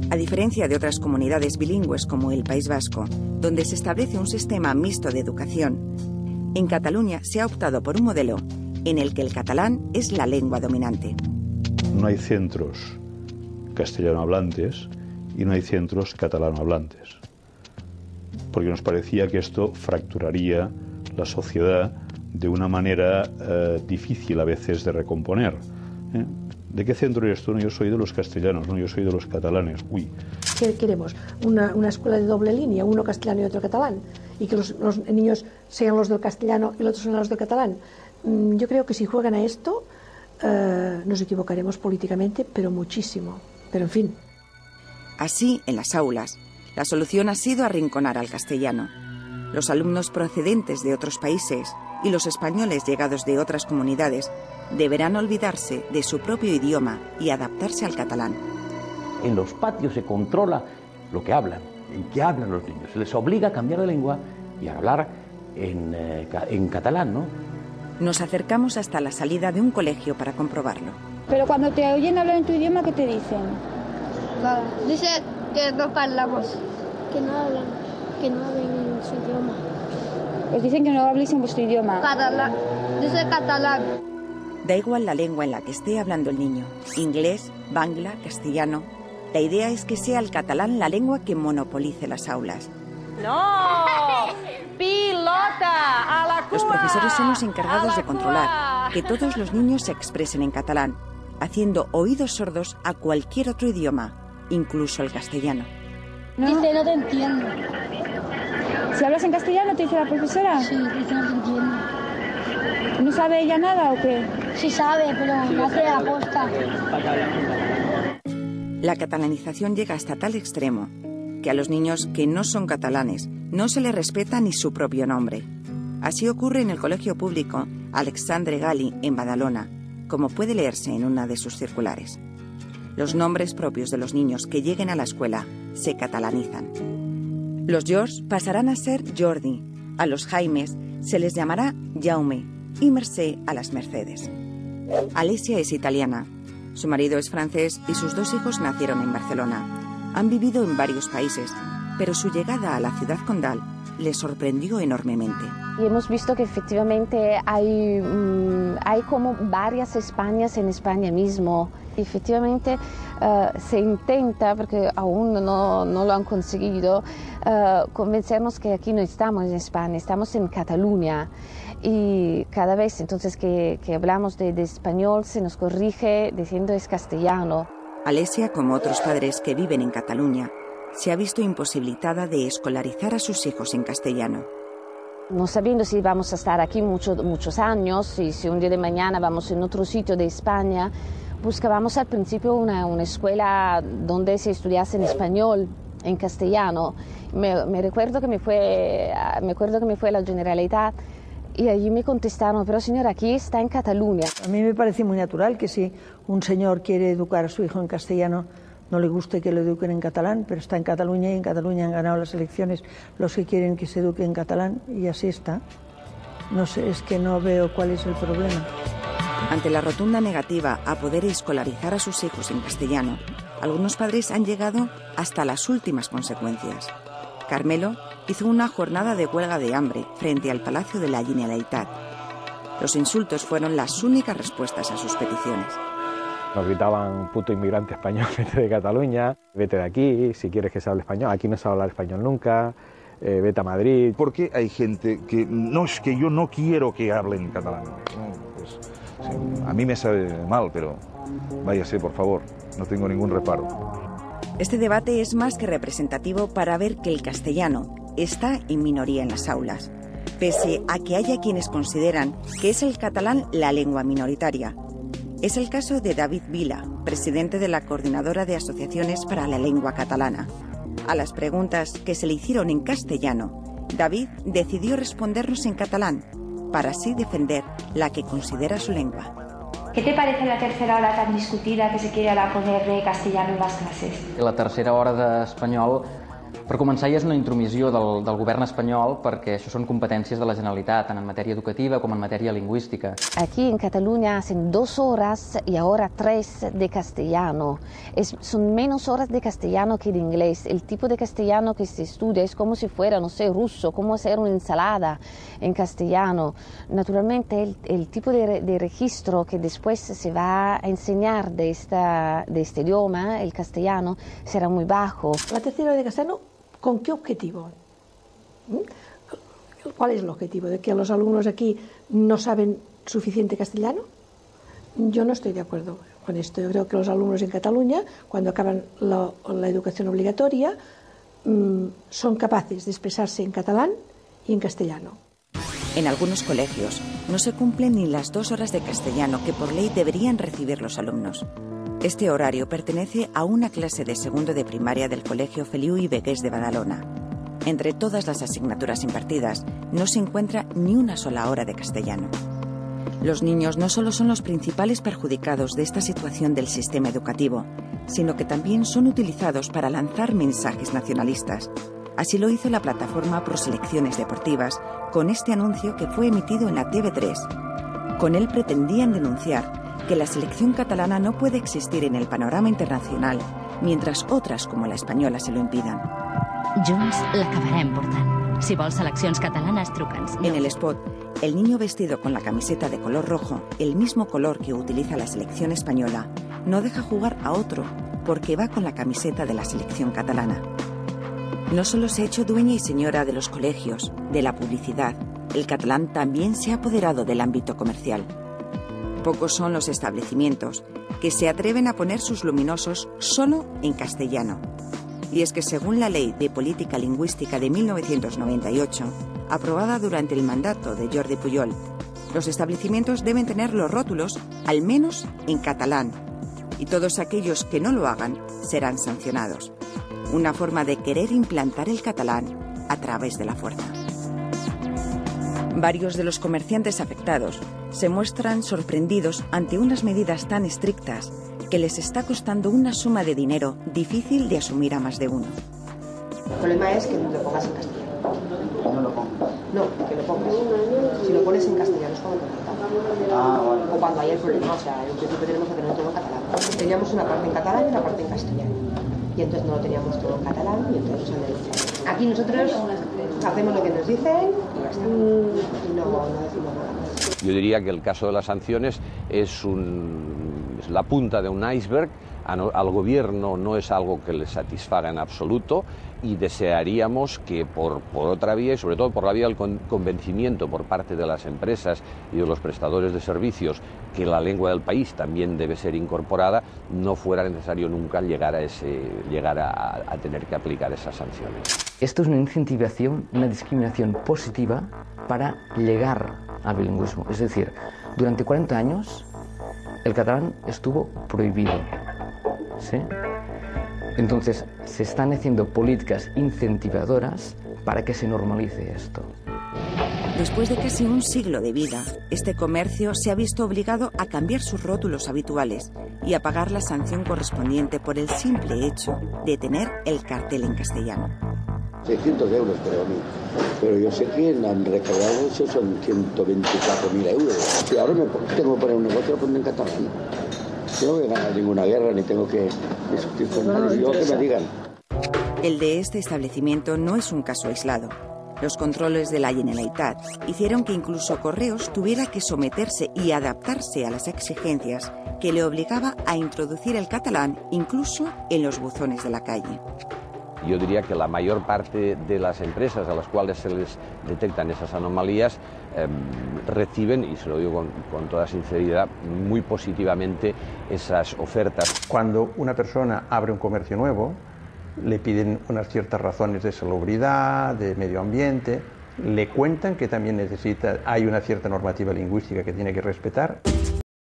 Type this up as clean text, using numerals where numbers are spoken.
A diferencia de otras comunidades bilingües como el País Vasco, donde se establece un sistema mixto de educación, en Cataluña se ha optado por un modelo en el que el catalán es la lengua dominante. No hay centros castellano hablantes y no hay centros catalano hablantes, porque nos parecía que esto fracturaría la sociedad de una manera difícil a veces de recomponer. ¿De qué centro eres tú? No, yo soy de los castellanos, no, yo soy de los catalanes. Uy. ¿Qué queremos? Una escuela de doble línea, uno castellano y otro catalán, y que los niños sean los del castellano y los otros sean los del catalán. Yo creo que si juegan a esto nos equivocaremos políticamente, pero muchísimo. Pero en fin. Así, en las aulas, la solución ha sido arrinconar al castellano. Los alumnos procedentes de otros países y los españoles llegados de otras comunidades deberán olvidarse de su propio idioma y adaptarse al catalán. En los patios se controla lo que hablan, en qué hablan los niños. Se les obliga a cambiar de lengua y a hablar en catalán, ¿no? Nos acercamos hasta la salida de un colegio para comprobarlo. Pero cuando te oyen hablar en tu idioma, ¿qué te dicen? Nada. Dice que no hablamos. Que no hablen en su idioma. Os dicen que no habléis en vuestro idioma. Catalán. Dice catalán. Da igual la lengua en la que esté hablando el niño, inglés, bangla, castellano. La idea es que sea el catalán la lengua que monopolice las aulas. ¡No! ¡Pilota! ¡A la Cuba! Los profesores son los encargados de controlar que todos los niños se expresen en catalán, haciendo oídos sordos a cualquier otro idioma, incluso el castellano. ¿No? Dice, no te entiendo. Si hablas en castellano, ¿te dice la profesora? Sí, dice, no te entiendo. ¿No sabe ella nada o qué? Sí sabe, pero no hace la posta. La catalanización llega hasta tal extremo que a los niños que no son catalanes no se les respeta ni su propio nombre. Así ocurre en el colegio público Alexandre Gali en Badalona, como puede leerse en una de sus circulares. Los nombres propios de los niños que lleguen a la escuela se catalanizan. Los George pasarán a ser Jordi, a los Jaimes se les llamará Jaume y Mercè a las Mercedes. Alessia es italiana, su marido es francés y sus 2 hijos nacieron en Barcelona. Han vivido en varios países, pero su llegada a la ciudad condal les sorprendió enormemente. Y hemos visto que efectivamente hay como varias Españas en España mismo. Y efectivamente se intenta, porque aún no lo han conseguido, convencernos que aquí no estamos en España, estamos en Cataluña. Y cada vez entonces que hablamos de español se nos corrige diciendo es castellano. Alessia, como otros padres que viven en Cataluña, se ha visto imposibilitada de escolarizar a sus hijos en castellano. No sabiendo si vamos a estar aquí muchos años, y si un día de mañana vamos en otro sitio de España, buscábamos al principio una escuela donde se estudiase en español, en castellano. Me recuerdo que me fue a la Generalitat y allí me contestaron, pero señora, aquí está en Cataluña. A mí me parece muy natural que si un señor quiere educar a su hijo en castellano, no le guste que lo eduquen en catalán, pero está en Cataluña y en Cataluña han ganado las elecciones los que quieren que se eduque en catalán y así está. No sé, es que no veo cuál es el problema. Ante la rotunda negativa a poder escolarizar a sus hijos en castellano, algunos padres han llegado hasta las últimas consecuencias. Carmelo hizo una jornada de huelga de hambre frente al Palacio de la Generalitat. Los insultos fueron las únicas respuestas a sus peticiones. Nos gritaban puto inmigrante español, vete de Cataluña, vete de aquí, si quieres que se hable español, aquí no se va a hablar español nunca, vete a Madrid. ¿Por qué hay gente que no es que yo no quiero que hablen catalán? Pues, sí, a mí me sabe mal, pero váyase, por favor, no tengo ningún reparo. Este debate es más que representativo para ver que el castellano está en minoría en las aulas, pese a que haya quienes consideran que es el catalán la lengua minoritaria. Es el caso de David Vila, presidente de la Coordinadora de Asociaciones para la Lengua Catalana. A las preguntas que se le hicieron en castellano, David decidió respondernos en catalán, para así defender la que considera su lengua. ¿Qué te parece la tercera hora tan discutida que se quiere ahora poner de castellano en las clases? La tercera hora d'espanyol Per començar, ja és una intromissió del govern espanyol perquè això són competències de la Generalitat, tant en matèria educativa com en matèria lingüística. Aquí en Cataluña hacen 2 horas y ahora 3 de castellano. Son menos horas de castellano que de inglés. El tipo de castellano que se estudia es como si fuera, no sé, ruso, como hacer una ensalada en castellano. Naturalmente, el tipo de registro que después se va a enseñar de este idioma, el castellano, será muy bajo. La tercera hora de castellano, ¿con qué objetivo? ¿Cuál es el objetivo? ¿De que los alumnos aquí no saben suficiente castellano? Yo no estoy de acuerdo con esto. Yo creo que los alumnos en Cataluña, cuando acaban la educación obligatoria, son capaces de expresarse en catalán y en castellano. En algunos colegios no se cumplen ni las 2 horas de castellano que por ley deberían recibir los alumnos. Este horario pertenece a una clase de segundo de primaria del Colegio Feliu i Begués de Badalona. Entre todas las asignaturas impartidas, no se encuentra ni una sola hora de castellano. Los niños no solo son los principales perjudicados de esta situación del sistema educativo, sino que también son utilizados para lanzar mensajes nacionalistas. Así lo hizo la plataforma Proselecciones Deportivas con este anuncio que fue emitido en la TV3. Con él pretendían denunciar que la selección catalana no puede existir en el panorama internacional, mientras otras como la española se lo impidan. Junts l'acabarem portant. Si vols seleccions catalanes, truca'ns. En el spot, el niño vestido con la camiseta de color rojo, el mismo color que utiliza la selección española, no deja jugar a otro porque va con la camiseta de la selección catalana. No solo se ha hecho dueña y señora de los colegios, de la publicidad, el catalán también se ha apoderado del ámbito comercial. Pocos son los establecimientos que se atreven a poner sus luminosos solo en castellano. Y es que según la Ley de Política Lingüística de 1998, aprobada durante el mandato de Jordi Pujol, los establecimientos deben tener los rótulos al menos en catalán, y todos aquellos que no lo hagan serán sancionados. Una forma de querer implantar el catalán a través de la fuerza. Varios de los comerciantes afectados se muestran sorprendidos ante unas medidas tan estrictas que les está costando una suma de dinero difícil de asumir a más de uno. El problema es que lo pongas en castellano. No lo pongas. No, que lo pongas. Si lo pones en castellano es cuando te falta. O cuando hay el problema, o sea, en principio tenemos que tener todo en catalán. Teníamos una parte en catalán y una parte en castellano. Y entonces no lo teníamos todo en catalán y entonces nos han denunciado. Aquí nosotros hacemos lo que nos dicen y ya está. Y no decimos nada más. Yo diría que el caso de las sanciones es la punta de un iceberg. Al gobierno no es algo que le satisfaga en absoluto y desearíamos que por otra vía, y sobre todo por la vía del convencimiento por parte de las empresas y de los prestadores de servicios que la lengua del país también debe ser incorporada, no fuera necesario nunca llegar a tener que aplicar esas sanciones. Esto es una incentivación, una discriminación positiva para llegar al bilingüismo. Es decir, durante 40 años el catalán estuvo prohibido. ¿Sí? Entonces se están haciendo políticas incentivadoras para que se normalice esto. Después de casi un siglo de vida, este comercio se ha visto obligado a cambiar sus rótulos habituales y a pagar la sanción correspondiente por el simple hecho de tener el cartel en castellano. 600 euros creo a mí, pero yo sé que han recaudado eso son 124.000 euros. Si ahora tengo que poner un negocio, lo pongo en catalán. Yo no voy a ganar ninguna guerra ni tengo que discutir con nadie, yo que me digan. El de este establecimiento no es un caso aislado. Los controles de la Generalitat hicieron que incluso Correos tuviera que someterse y adaptarse a las exigencias que le obligaba a introducir el catalán incluso en los buzones de la calle. Yo diría que la mayor parte de las empresas a las cuales se les detectan esas anomalías reciben, y se lo digo con toda sinceridad, muy positivamente esas ofertas. Cuando una persona abre un comercio nuevo, le piden unas ciertas razones de salubridad, de medio ambiente, le cuentan que también hay una cierta normativa lingüística que tiene que respetar.